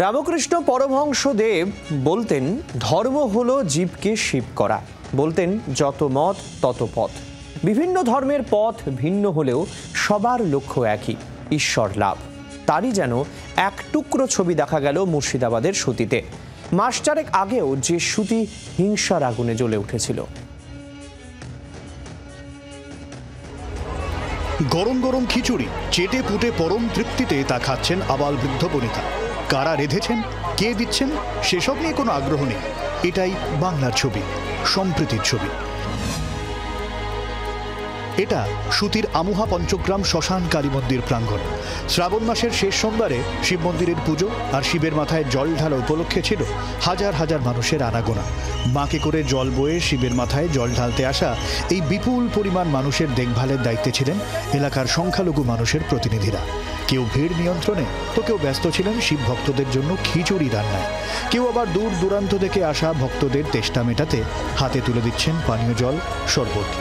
রামকৃষ্ণ পরমহংসদেব বলতেন, ধর্ম হলো জীবকে শিব করা। বলতেন, যত মত তত পথ। বিভিন্ন ধর্মের পথ ভিন্ন হলেও সবার লক্ষ্য একই, ঈশ্বর লাভ। তারই যেন এক টুকরো ছবি দেখা গেল মুর্শিদাবাদের সুতিতে। মাস চারেক আগেও যে সুতি হিংসার আগুনে জ্বলে উঠেছিল। গরম গরম খিচুড়ি চেটে পুটে পরম তৃপ্তিতে তা খাচ্ছেন আবাল বৃদ্ধ বনিতা। কারা রেঁধেছেন, কে দিচ্ছেন, সেসব নিয়ে কোনো আগ্রহ নেই। এটাই বাংলার ছবি, সম্প্রীতির ছবি। এটা সুতির আমুহা পঞ্চগ্রাম শ্মশান কালী মন্দির প্রাঙ্গণ। শ্রাবণ মাসের শেষ সোমবারে শিব মন্দিরের পুজো আর শিবের মাথায় জল ঢালা উপলক্ষে ছিল হাজার হাজার মানুষের আনাগোনা। মাকে করে জল বয়ে শিবের মাথায় জল ঢালতে আসা এই বিপুল পরিমাণ মানুষের দেখভালের দায়িত্বে ছিলেন এলাকার সংখ্যালঘু মানুষের প্রতিনিধিরা। কেউ ভিড় নিয়ন্ত্রণে, তো কেউ ব্যস্ত ছিলেন শিব ভক্তদের জন্য খিচুড়ি রান্নায়। কেউ আবার দূর দূরান্ত থেকে আসা ভক্তদের তেষ্টা মেটাতে হাতে তুলে দিচ্ছেন পানীয় জল, শরবত।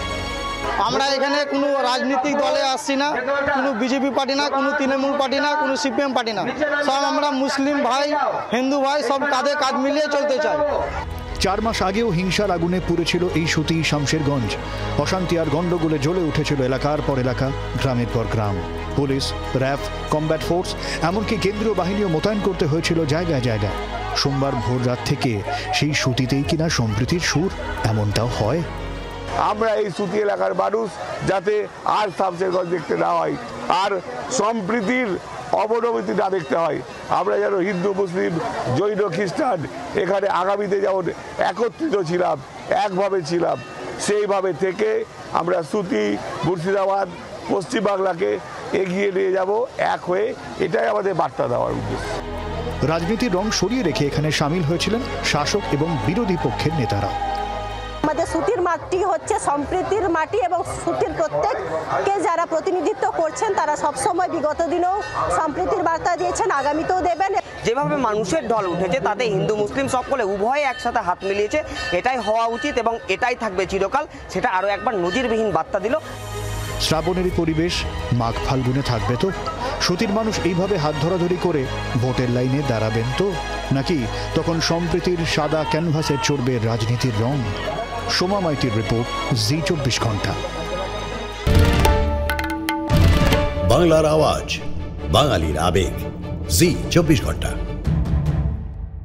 আমরা এখানে কোনো রাজনৈতিক দলে আসছি না, কোনো বিজেপি পার্টি না, কোনো তৃণমূল পার্টি না, কোনো সিপিএম পার্টি না। সব আমরা মুসলিম ভাই, হিন্দু ভাই, সব কাঁধে কাঁধ মিলিয়ে চলতে চাই। 4 মাস আগেও হিংসার আগুনে পুড়েছিল এই সুতি শামশেরগঞ্জ। অশান্তি আর গণ্ডগোলে জ্বলে উঠেছিল এলাকার পর এলাকা, গ্রামের পর গ্রাম। পুলিশ, র্যাব, কমব্যাট ফোর্স, এমনকি কেন্দ্রীয় বাহিনীও মোতায়েন করতে হয়েছিল জায়গায় জায়গায়। সোমবার ভোর রাত থেকে সেই সুতিতেই কিনা সম্প্রীতির সুর, এমনটাও হয়। আমরা এই সুতি এলাকার মানুষ যাতে আর শামশেরগঞ্জ দেখতে না হয়, আর সম্প্রীতির অবনতি না দেখতে হয়। আমরা যেন হিন্দু, মুসলিম, জৈন, খ্রিস্টান এখানে আগামীতে যেমন একত্রিত ছিলাম, একভাবে ছিলাম, সেইভাবে থেকে আমরা সুতি, মুর্শিদাবাদ, পশ্চিমবাংলাকে এগিয়ে নিয়ে যাব এক হয়ে। এটাই আমাদের বার্তা দেওয়ার উদ্দেশ্য। রাজনীতির রং সরিয়ে রেখে এখানে সামিল হয়েছিলেন শাসক এবং বিরোধী পক্ষের নেতারা। আমাদের সুতির মাটি হচ্ছে সম্প্রীতির মাটি এবং সুতির প্রত্যেককে যারা প্রতিনিধিত্ব করছেন তারা সবসময় বিগত দিনেও সম্প্রীতির বার্তা দিয়েছেন, আগামীতেও দেবেন। যেভাবে মানুষের ঢল উঠেছে তাতে হিন্দু মুসলিম সকলে উভয়ে একসাথে হাত মিলিয়েছে। এটাই হওয়া উচিত এবং এটাই থাকবে চিরকাল। সেটা আরও একবার নজিরবিহীন বার্তা দিল। শ্রাবণেরই পরিবেশ মাঘ ফাল্গুনে থাকবে তো? সুতির মানুষ এইভাবে হাত ধরাধরি করে ভোটের লাইনে দাঁড়াবেন তো? নাকি তখন সম্প্রীতির সাদা ক্যানভাসে চড়বে রাজনীতির রং? সোমা মাইতির রিপোর্ট, জি 24 ঘন্টা। বাংলার আওয়াজ, বাঙালির আবেগ, জি 24 ঘন্টা।